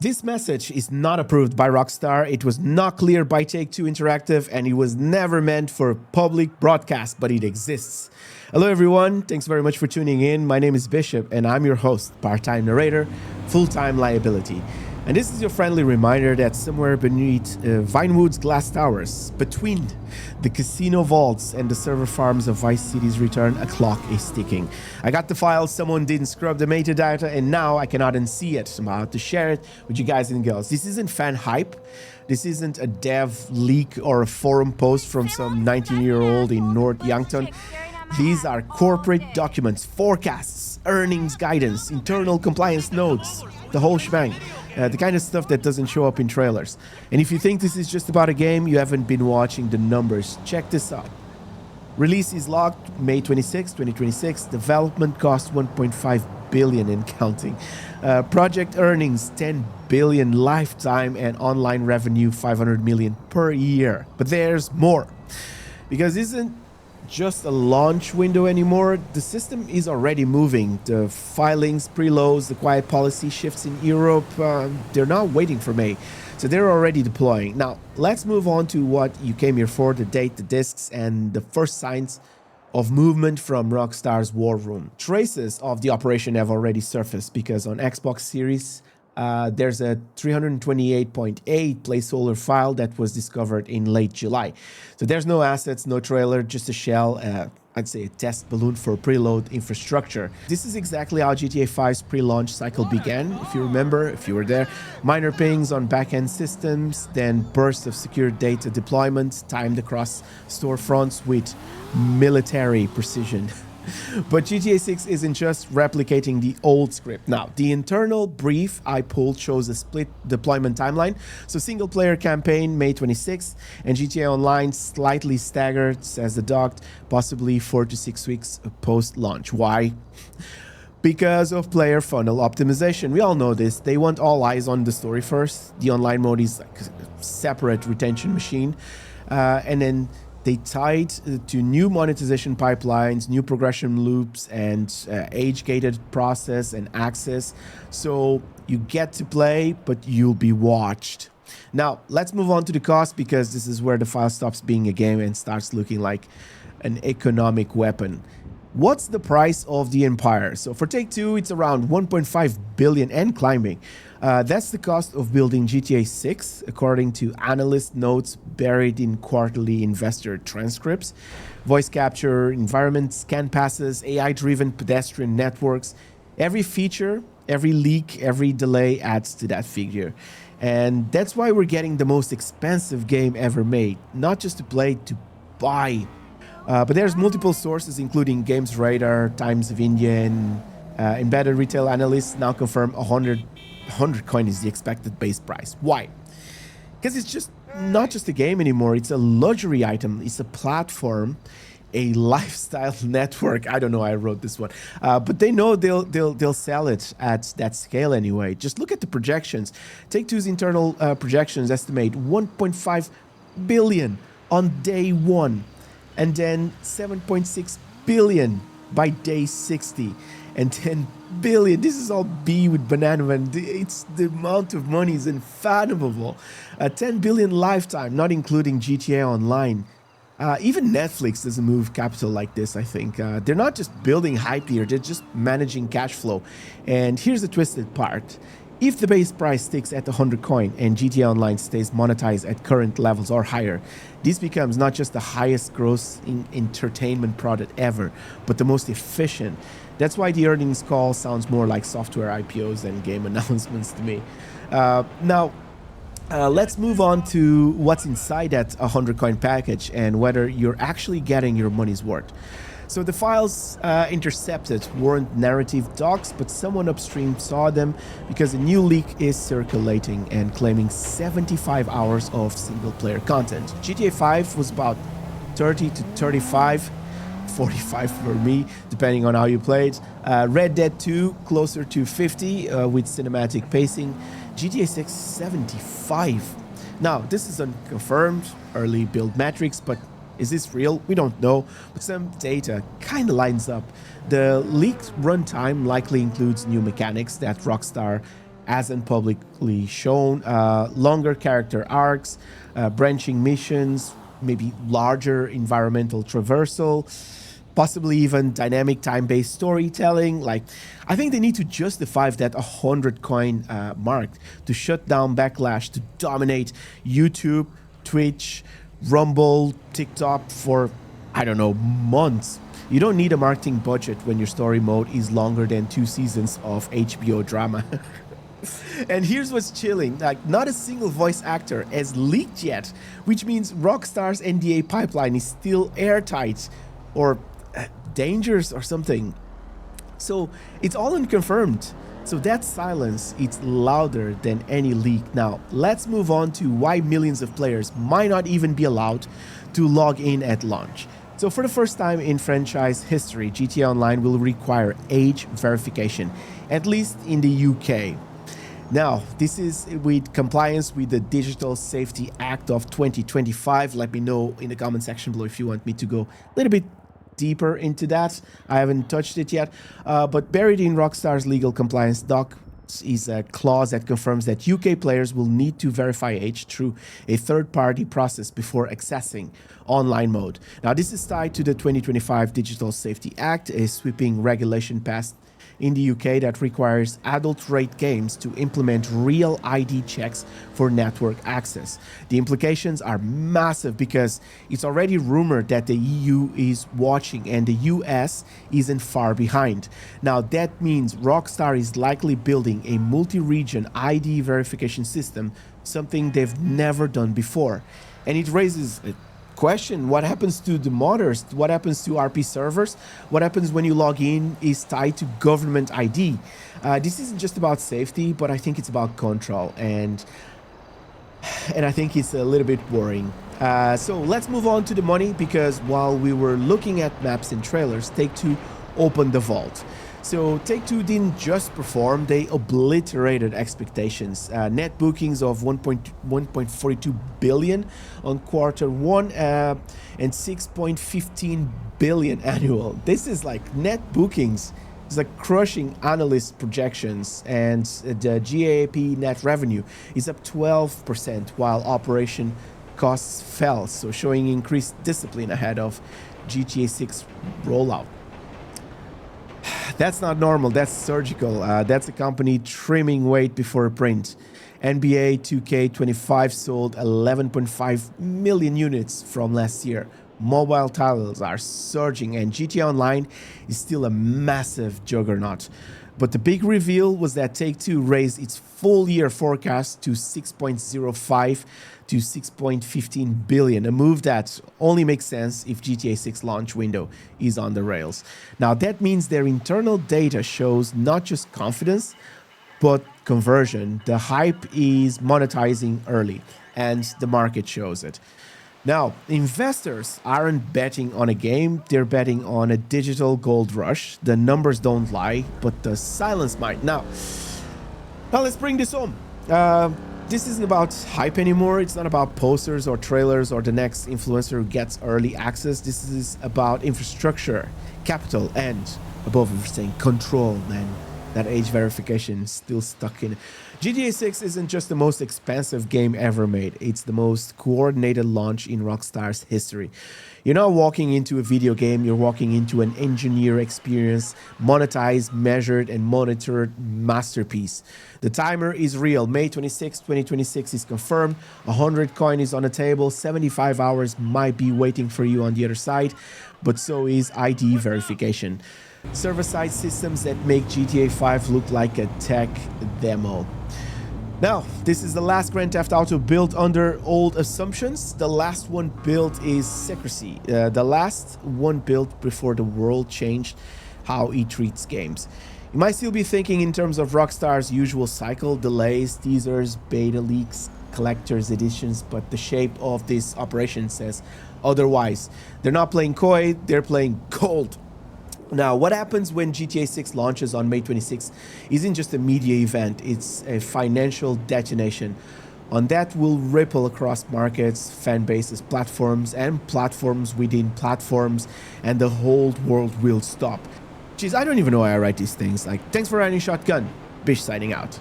This message is not approved by Rockstar, it was not cleared by Take-Two Interactive, and it was never meant for public broadcast, but it exists. Hello everyone, thanks very much for tuning in. My name is Bishop, and I'm your host, part-time narrator, full-time liability. And this is your friendly reminder that somewhere beneath Vinewood's glass towers, between the casino vaults and the server farms of Vice City's return, a clock is ticking. I got the file, someone didn't scrub the metadata, and now I cannot unsee it. So I'm about to share it with you guys and girls. This isn't fan hype. This isn't a dev leak or a forum post from some 19-year-old in North Yankton. These are corporate documents, forecasts, earnings guidance, internal compliance notes, the whole shebang. The kind of stuff that doesn't show up in trailers. And if you think this is just about a game, you haven't been watching the numbers. Check this out. Release is locked May 26, 2026. Development cost 1.5 billion and counting. Project earnings 10 billion lifetime, and online revenue 500 million per year. But there's more. Because isn't just a launch window anymore. The system is already moving. The filings, preloads, the quiet policy shifts in Europe, they're not waiting for May. So they're already deploying. Now, let's move on to what you came here for, the date, the discs, and the first signs of movement from Rockstar's war room. Traces of the operation have already surfaced because on Xbox Series, there's a 328.8 placeholder file that was discovered in late July. So there's no assets, no trailer, just a shell, I'd say a test balloon for preload infrastructure. This is exactly how GTA 5's pre-launch cycle began, if you remember, if you were there. Minor pings on backend systems, then bursts of secure data deployment timed across storefronts with military precision. But GTA 6 isn't just replicating the old script. Now, the internal brief I pulled shows a split deployment timeline. So single player campaign May 26th and GTA Online slightly staggered, says the doc, possibly 4 to 6 weeks post-launch. Why? Because of player funnel optimization. We all know this. They want all eyes on the story first. The online mode is like a separate retention machine. And then they tied to new monetization pipelines, new progression loops, and age-gated process and access. So you get to play, but you'll be watched. Now, let's move on to the cost, because this is where the file stops being a game and starts looking like an economic weapon. What's the price of the Empire? So for Take-Two, it's around 1.5 billion and climbing. That's the cost of building GTA 6, according to analyst notes buried in quarterly investor transcripts. Voice capture, environment scan passes, AI-driven pedestrian networks. Every feature, every leak, every delay adds to that figure. And that's why we're getting the most expensive game ever made. Not just to play, to buy. But there's multiple sources, including Games Radar, Times of India, and embedded retail analysts now confirm 100 coin is the expected base price. Why? Because it's just not just a game anymore. It's a luxury item. It's a platform, a lifestyle network. I don't know. I wrote this one, but they know they'll sell it at that scale anyway. Just look at the projections. Take-Two's internal projections estimate 1.5 billion on day one, and then 7.6 billion by day 60, and 10 billion. This is all B with banana, and it's the amount of money is unfathomable. 10 billion lifetime, not including GTA Online. Even Netflix doesn't move capital like this, I think. They're not just building hype here, they're just managing cash flow. And here's the twisted part. If the base price sticks at 100 coin and GTA Online stays monetized at current levels or higher, this becomes not just the highest gross entertainment product ever, but the most efficient. That's why the earnings call sounds more like software IPOs than game announcements to me. Now, let's move on to what's inside that 100 coin package and whether you're actually getting your money's worth. So the files intercepted weren't narrative docs, but someone upstream saw them because a new leak is circulating and claiming 75 hours of single-player content. GTA 5 was about 30 to 35, 45 for me, depending on how you played. Red Dead 2, closer to 50 with cinematic pacing. GTA 6, 75. Now, this is unconfirmed, early build metrics, but is this real? We don't know, but some data kind of lines up. The leaked runtime likely includes new mechanics that Rockstar hasn't publicly shown. Longer character arcs, branching missions, maybe larger environmental traversal, possibly even dynamic time-based storytelling. Like, I think they need to justify that 100 coin mark to shut down backlash, to dominate YouTube, Twitch, Rumble, TikTok for, I don't know, months. You don't need a marketing budget when your story mode is longer than 2 seasons of HBO drama. And here's what's chilling, like not a single voice actor has leaked yet, which means Rockstar's NDA pipeline is still airtight or dangerous or something. So it's all unconfirmed. So that silence, it's louder than any leak. Now, let's move on to why millions of players might not even be allowed to log in at launch. So for the first time in franchise history, GTA Online will require age verification, at least in the UK. Now, this is with compliance with the Digital Safety Act of 2025. Let me know in the comment section below if you want me to go a little bit deeper into that. I haven't touched it yet, but buried in Rockstar's legal compliance doc is a clause that confirms that UK players will need to verify age through a third-party process before accessing online mode. Now, this is tied to the 2025 Digital Safety Act, a sweeping regulation passed in the UK that requires adult-rate games to implement real ID checks for network access. The implications are massive because it's already rumored that the EU is watching and the US isn't far behind. Now, that means Rockstar is likely building a multi-region ID verification system, something they've never done before. And it raises a question: what happens to the modders? What happens to RP servers? What happens when you log in is tied to government ID? This isn't just about safety, but I think it's about control, and I think it's a little bit worrying. So let's move on to the money, because while we were looking at maps and trailers, Take-Two opened the vault. So Take-Two didn't just perform, they obliterated expectations. Net bookings of 1.42 billion on Q1 and 6.15 billion annual. This is like net bookings. It's like crushing analyst projections, and the GAAP net revenue is up 12% while operation costs fell, so showing increased discipline ahead of GTA 6 rollout. That's not normal, that's surgical. That's a company trimming weight before a print. NBA 2K25 sold 11.5 million units from last year. Mobile titles are surging, and GTA Online is still a massive juggernaut. But the big reveal was that Take-Two raised its full year forecast to 6.05 to 6.15 billion, a move that only makes sense if GTA 6 launch window is on the rails. Now, that means their internal data shows not just confidence, but conversion. The hype is monetizing early, and the market shows it. Now, investors aren't betting on a game, they're betting on a digital gold rush. The numbers don't lie, but the silence might. Now let's bring this home. This isn't about hype anymore. It's not about posters or trailers or the next influencer who gets early access. This is about infrastructure, capital, and above everything, control, man. That age verification is still stuck in. GTA 6 isn't just the most expensive game ever made. It's the most coordinated launch in Rockstar's history. You're not walking into a video game, you're walking into an engineer experience, monetized, measured, and monitored masterpiece. The timer is real. May 26, 2026 is confirmed. 100 coin is on the table. 75 hours might be waiting for you on the other side, but so is ID verification. Server-side systems that make GTA 5 look like a tech demo. Now, this is the last Grand Theft Auto built under old assumptions. The last one built is secrecy. The last one built before the world changed how it treats games. You might still be thinking in terms of Rockstar's usual cycle: delays, teasers, beta leaks, collector's editions, but the shape of this operation says otherwise. They're not playing coy, they're playing cold. Now, what happens when GTA 6 launches on May 26 isn't just a media event, it's a financial detonation. On that will ripple across markets, fan bases, platforms, and platforms within platforms, and the whole world will stop. Jeez, I don't even know why I write these things. Like, thanks for riding Shotgun. Bish signing out.